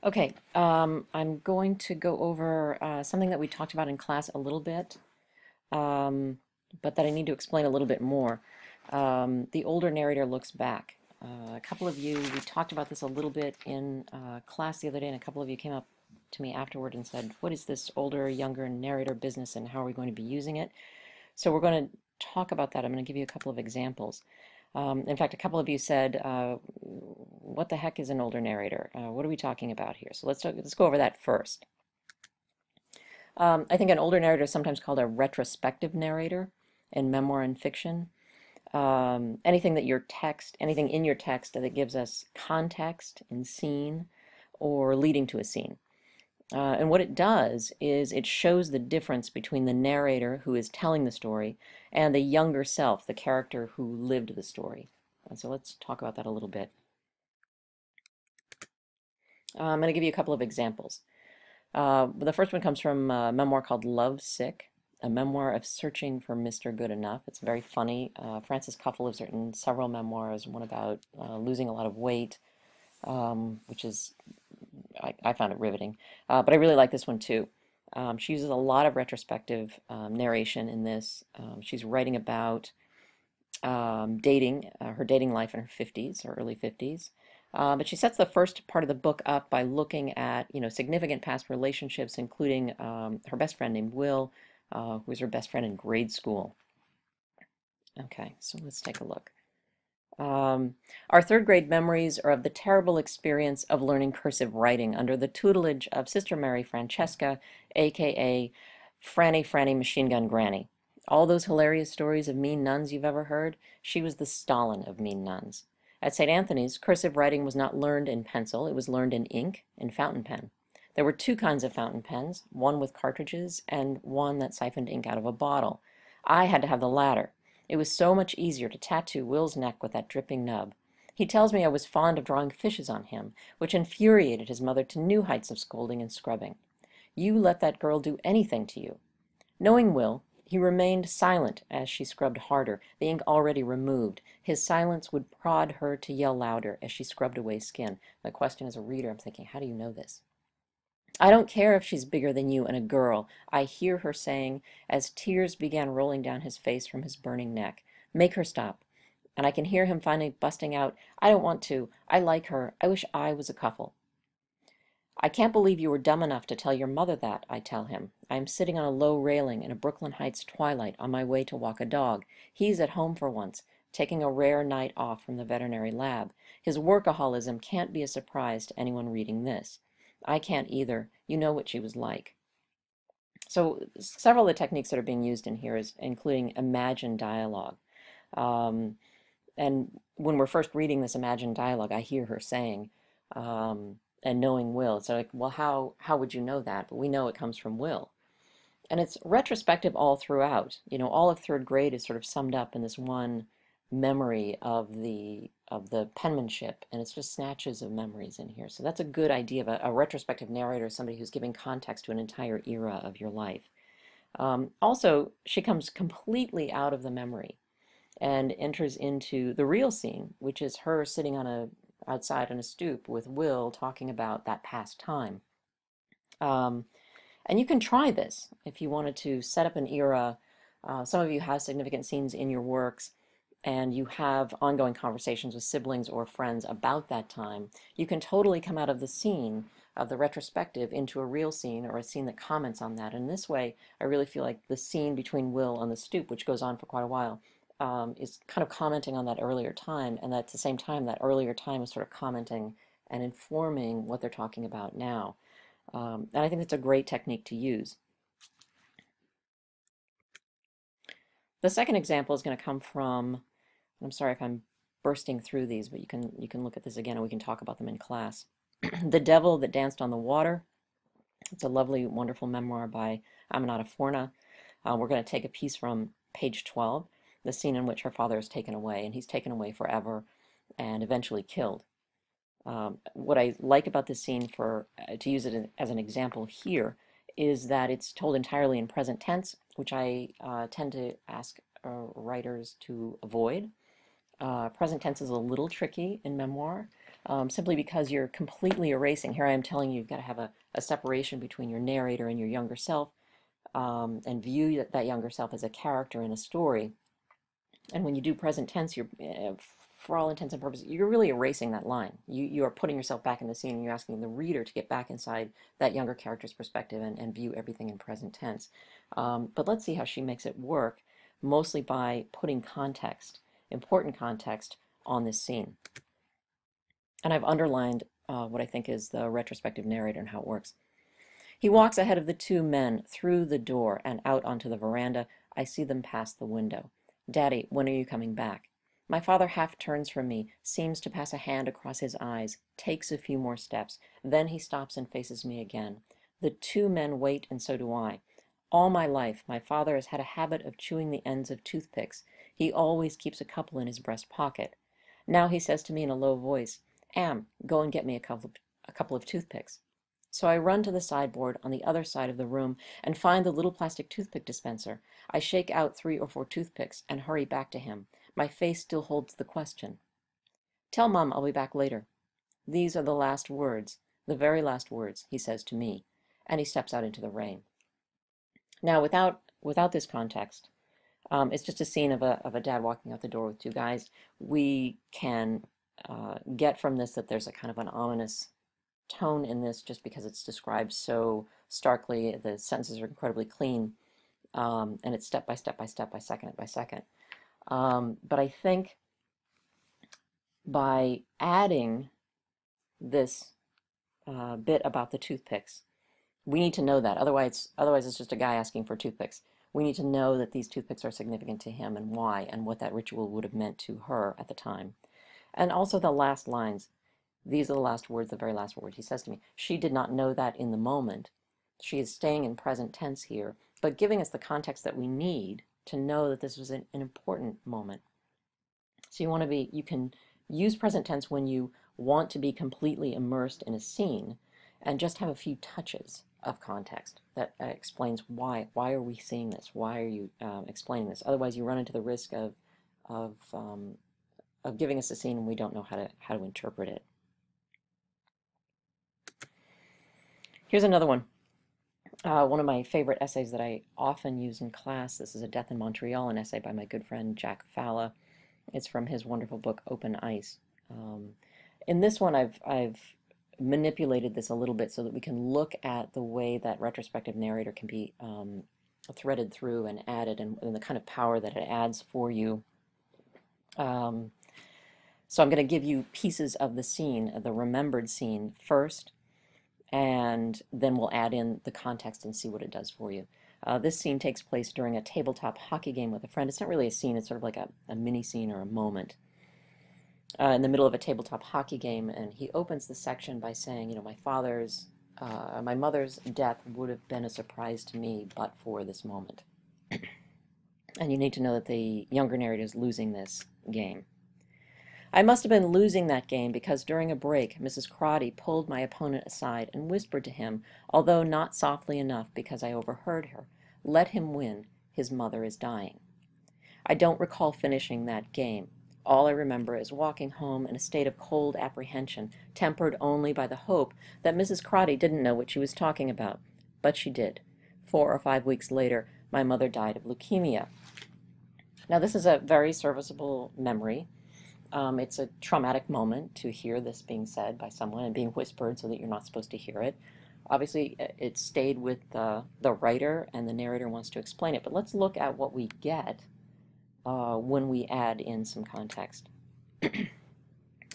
Okay, I'm going to go over something that we talked about in class a little bit, um, but that I need to explain a little bit more. The older narrator looks back. A couple of you, we talked about this a little bit in class the other day, and a couple of you came up to me afterward and said, "What is this older, younger narrator business, and how are we going to be using it?" So we're going to talk about that. I'm going to give you a couple of examples. In fact, a couple of you said, "What the heck is an older narrator? What are we talking about here?" So let's go over that first. I think an older narrator is sometimes called a retrospective narrator in memoir and fiction. Anything in your text that gives us context in scene or leading to a scene. And what it does is it shows the difference between the narrator who is telling the story and the younger self, the character who lived the story. And so let's talk about that a little bit. I'm going to give you a couple of examples. The first one comes from a memoir called Love Sick, a memoir of searching for Mr. Good Enough. It's very funny. Francis Cuffell has written several memoirs, one about losing a lot of weight, which is I found it riveting. But I really like this one too. She uses a lot of retrospective narration in this. She's writing about dating, her dating life in her 50s or early 50s. But she sets the first part of the book up by looking at, significant past relationships, including her best friend named Will, who was her best friend in grade school. Okay, so let's take a look. Our third grade memories are of the terrible experience of learning cursive writing under the tutelage of Sister Mary Francesca, aka Franny Machine Gun Granny. All those hilarious stories of mean nuns you've ever heard, she was the Stalin of mean nuns. At St. Anthony's, cursive writing was not learned in pencil, it was learned in ink and fountain pen. There were two kinds of fountain pens, one with cartridges and one that siphoned ink out of a bottle. I had to have the latter. It was so much easier to tattoo Will's neck with that dripping nub. He tells me I was fond of drawing fishes on him, which infuriated his mother to new heights of scolding and scrubbing. You let that girl do anything to you. Knowing Will, he remained silent as she scrubbed harder, the ink already removed. His silence would prod her to yell louder as she scrubbed away skin. The question as a reader, I'm thinking, how do you know this? I don't care if she's bigger than you and a girl, I hear her saying, as tears began rolling down his face from his burning neck. Make her stop. And I can hear him finally busting out, I don't want to. I like her. I wish I was a couple. I can't believe you were dumb enough to tell your mother that, I tell him. I am sitting on a low railing in a Brooklyn Heights twilight on my way to walk a dog. He's at home for once, taking a rare night off from the veterinary lab. His workaholism can't be a surprise to anyone reading this. I can't either. You know what she was like. So several of the techniques that are being used in here is including imagined dialogue. Um, and when we're first reading this imagined dialogue, I hear her saying, and knowing Will. So like, well, how would you know that? But we know it comes from Will. And it's retrospective all throughout. All of third grade is sort of summed up in this one memory of the penmanship, and it's just snatches of memories in here. So that's a good idea of a retrospective narrator, somebody who's giving context to an entire era of your life. Also, she comes completely out of the memory and enters into the real scene, which is her sitting outside on a stoop with Will talking about that past time. Um, and you can try this if you wanted to set up an era. Some of you have significant scenes in your works and you have ongoing conversations with siblings or friends about that time. You can totally come out of the scene of the retrospective into a real scene or a scene that comments on that. And this way, I really feel like the scene between Will on the stoop, which goes on for quite a while, is kind of commenting on that earlier time. And at the same time, that earlier time is sort of commenting and informing what they're talking about now. And I think that's a great technique to use. The second example is going to come from, I'm sorry if I'm bursting through these, but you can look at this again and we can talk about them in class. The Devil That Danced on the Water. It's a lovely, wonderful memoir by Aminata Forna. We're going to take a piece from page 12, the scene in which her father is taken away, and he's taken away forever and eventually killed. What I like about this scene to use it as an example here is that it's told entirely in present tense, which I tend to ask writers to avoid. Present tense is a little tricky in memoir, simply because you're completely erasing. Here I am telling you, you've got to have a separation between your narrator and your younger self, and view that younger self as a character in a story. And when you do present tense, you're, for all intents and purposes, you're really erasing that line. You are putting yourself back in the scene, and you're asking the reader to get back inside that younger character's perspective and view everything in present tense. But let's see how she makes it work, mostly by putting context, important context, on this scene. And I've underlined what I think is the retrospective narrator and how it works. He walks ahead of the two men through the door and out onto the veranda. I see them pass the window. Daddy, when are you coming back? My father half turns from me, seems to pass a hand across his eyes, takes a few more steps. Then he stops and faces me again. The two men wait, and so do I. All my life, my father has had a habit of chewing the ends of toothpicks. He always keeps a couple in his breast pocket. Now he says to me in a low voice, Am, go and get me a couple of toothpicks. So I run to the sideboard on the other side of the room and find the little plastic toothpick dispenser. I shake out 3 or 4 toothpicks and hurry back to him. My face still holds the question. Tell Mom I'll be back later. These are the last words, the very last words, he says to me, and he steps out into the rain. Now, without this context, it's just a scene of a dad walking out the door with 2 guys. We can get from this that there's a kind of an ominous tone in this just because it's described so starkly. The sentences are incredibly clean, and it's step by step by step by second by second. But I think by adding this bit about the toothpicks, we need to know that. Otherwise it's just a guy asking for toothpicks. We need to know that these toothpicks are significant to him and why, and what that ritual would have meant to her at the time. And also the last lines. These are the last words, the very last words he says to me. She did not know that in the moment. She is staying in present tense here, but giving us the context that we need to know that this was an important moment. So you can use present tense when you want to be completely immersed in a scene and just have a few touches of context that explains why are we seeing this? Why are you explaining this? Otherwise, you run into the risk of giving us a scene and we don't know how to interpret it. Here's another one. One of my favorite essays that I often use in class. This is A Death in Montreal, an essay by my good friend Jack Falla. It's from his wonderful book Open Ice. In this one, I've manipulated this a little bit so that we can look at the way that retrospective narrator can be threaded through and added, and the kind of power that it adds for you. So I'm going to give you pieces of the scene, the remembered scene first, and then we'll add in the context and see what it does for you. This scene takes place during a tabletop hockey game with a friend. It's not really a scene, it's sort of like a mini scene or a moment. In the middle of a tabletop hockey game, and he opens the section by saying, you know, my mother's death would have been a surprise to me but for this moment. And you need to know that the younger narrator is losing this game. I must have been losing that game because during a break, Mrs. Crotty pulled my opponent aside and whispered to him, although not softly enough because I overheard her, "Let him win. His mother is dying." I don't recall finishing that game. All I remember is walking home in a state of cold apprehension, tempered only by the hope that Mrs. Crotty didn't know what she was talking about. But she did. 4 or 5 weeks later, my mother died of leukemia. Now, this is a very serviceable memory. It's a traumatic moment to hear this being said by someone and being whispered so that you're not supposed to hear it. Obviously, it stayed with the writer, and the narrator wants to explain it. But let's look at what we get when we add in some context.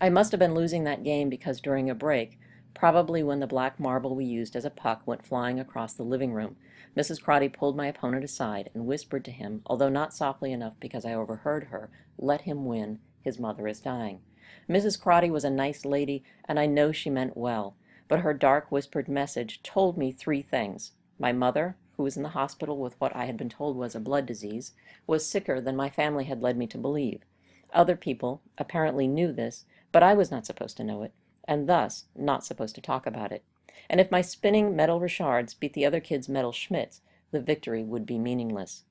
I must have been losing that game because during a break, probably when the black marble we used as a puck went flying across the living room, Mrs. Crotty pulled my opponent aside and whispered to him, although not softly enough because I overheard her, "Let him win. His mother is dying." Mrs. Crotty was a nice lady, and I know she meant well, but her dark whispered message told me 3 things. My mother, who was in the hospital with what I had been told was a blood disease, was sicker than my family had led me to believe. Other people apparently knew this, but I was not supposed to know it, and thus not supposed to talk about it. And if my spinning metal Richards beat the other kids' metal Schmidts, the victory would be meaningless.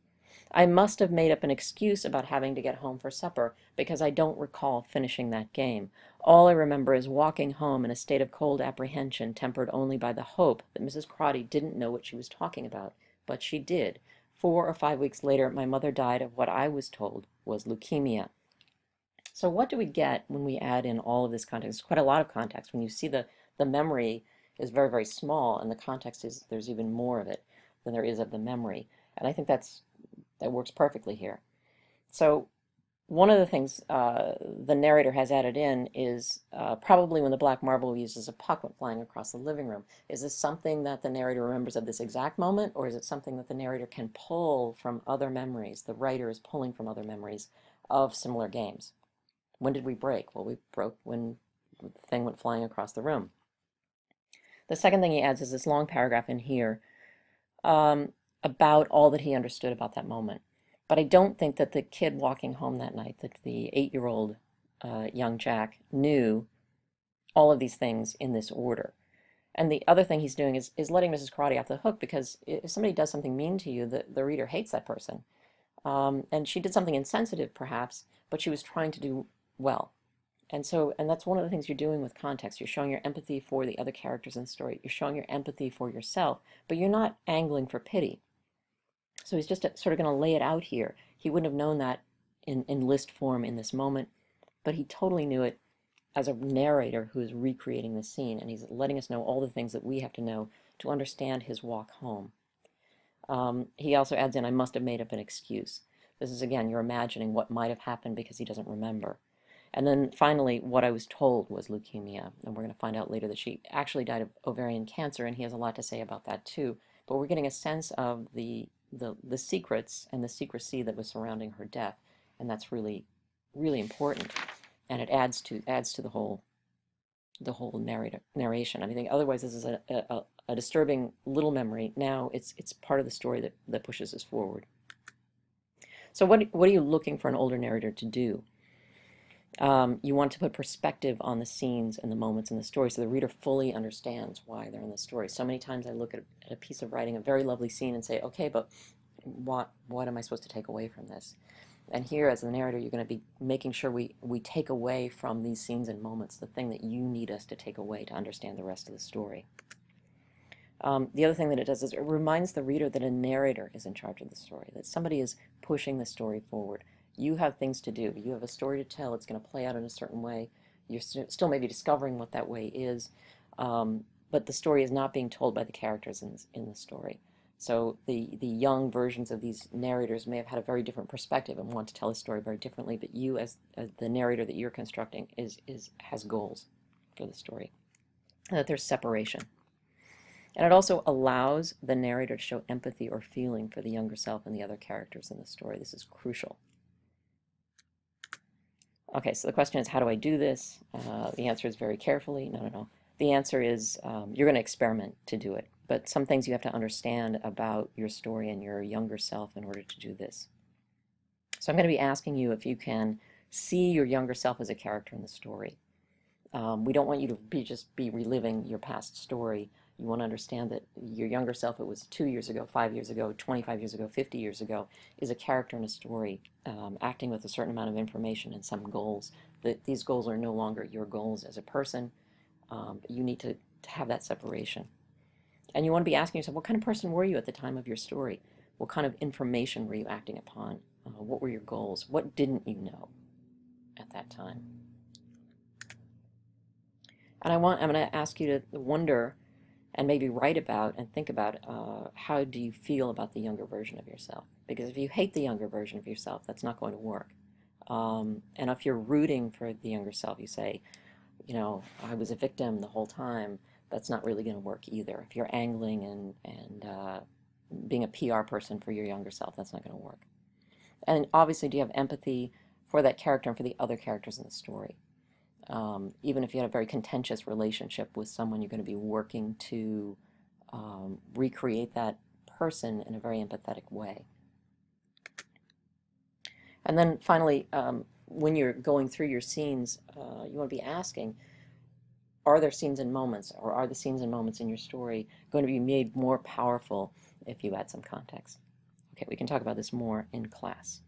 I must have made up an excuse about having to get home for supper because I don't recall finishing that game. All I remember is walking home in a state of cold apprehension, tempered only by the hope that Mrs. Crotty didn't know what she was talking about. But she did. 4 or 5 weeks later, my mother died of what I was told was leukemia. So what do we get when we add in all of this context? It's quite a lot of context. When you see the memory is very, very small, and the context is there's even more of it than there is of the memory. And I think that works perfectly here. So one of the things the narrator has added in is probably when the black marble uses a puck went flying across the living room. Is this something that the narrator remembers of this exact moment, or is it something that the narrator can pull from other memories? The writer is pulling from other memories of similar games. When did we break? Well, we broke when the thing went flying across the room. The second thing he adds is this long paragraph in here about all that he understood about that moment. But I don't think that the kid walking home that night, that the 8-year-old young Jack, knew all of these things in this order. And the other thing he's doing is letting Mrs. Karate off the hook, because if somebody does something mean to you, the reader hates that person. And she did something insensitive, perhaps, but she was trying to do well. And that's one of the things you're doing with context. You're showing your empathy for the other characters in the story. You're showing your empathy for yourself, but you're not angling for pity. So he's just sort of going to lay it out here. He wouldn't have known that in list form in this moment, but he totally knew it as a narrator who is recreating the scene, and he's letting us know all the things that we have to know to understand his walk home. He also adds in, I must have made up an excuse. This is, again, you're imagining what might have happened because he doesn't remember. And then finally, what I was told was leukemia. And we're going to find out later that she actually died of ovarian cancer, and he has a lot to say about that too. But we're getting a sense of the secrets and the secrecy that was surrounding her death. And that's really, really important. And it adds to the whole narration. I mean, otherwise this is a disturbing little memory. Now it's part of the story that pushes us forward. So what are you looking for an older narrator to do? You want to put perspective on the scenes and the moments in the story so the reader fully understands why they're in the story. So many times I look at a piece of writing, a very lovely scene, and say, okay, but what am I supposed to take away from this? And here, as the narrator, you're going to be making sure we take away from these scenes and moments the thing that you need us to take away to understand the rest of the story. The other thing that it does is it reminds the reader that a narrator is in charge of the story, that somebody is pushing the story forward. You have things to do. You have a story to tell. It's going to play out in a certain way. You're still maybe discovering what that way is, but the story is not being told by the characters in the story. So the young versions of these narrators may have had a very different perspective and want to tell a story very differently, but you, as the narrator that you're constructing, has goals for the story, and that there's separation. And it also allows the narrator to show empathy or feeling for the younger self and the other characters in the story. This is crucial. Okay, so the question is, how do I do this? The answer is very carefully. No. The answer is you're going to experiment to do it. But some things you have to understand about your story and your younger self in order to do this. So I'm going to be asking you if you can see your younger self as a character in the story. We don't want you to just be reliving your past story. You want to understand that your younger self, it was 2 years ago, 5 years ago, 25 years ago, 50 years ago, is a character in a story, acting with a certain amount of information and some goals. That these goals are no longer your goals as a person. But you need to have that separation. And you want to be asking yourself, what kind of person were you at the time of your story? What kind of information were you acting upon? What were your goals? What didn't you know at that time? And I'm going to ask you to wonder and maybe write about and think about how do you feel about the younger version of yourself? Because if you hate the younger version of yourself, that's not going to work. And if you're rooting for the younger self, you say, I was a victim the whole time, that's not really going to work either. If you're angling and being a PR person for your younger self, that's not going to work. And obviously, do you have empathy for that character and for the other characters in the story? Even if you had a very contentious relationship with someone, you're going to be working to recreate that person in a very empathetic way. And then finally, when you're going through your scenes, you want to be asking, are there scenes and moments, or are the scenes and moments in your story going to be made more powerful if you add some context? Okay, we can talk about this more in class.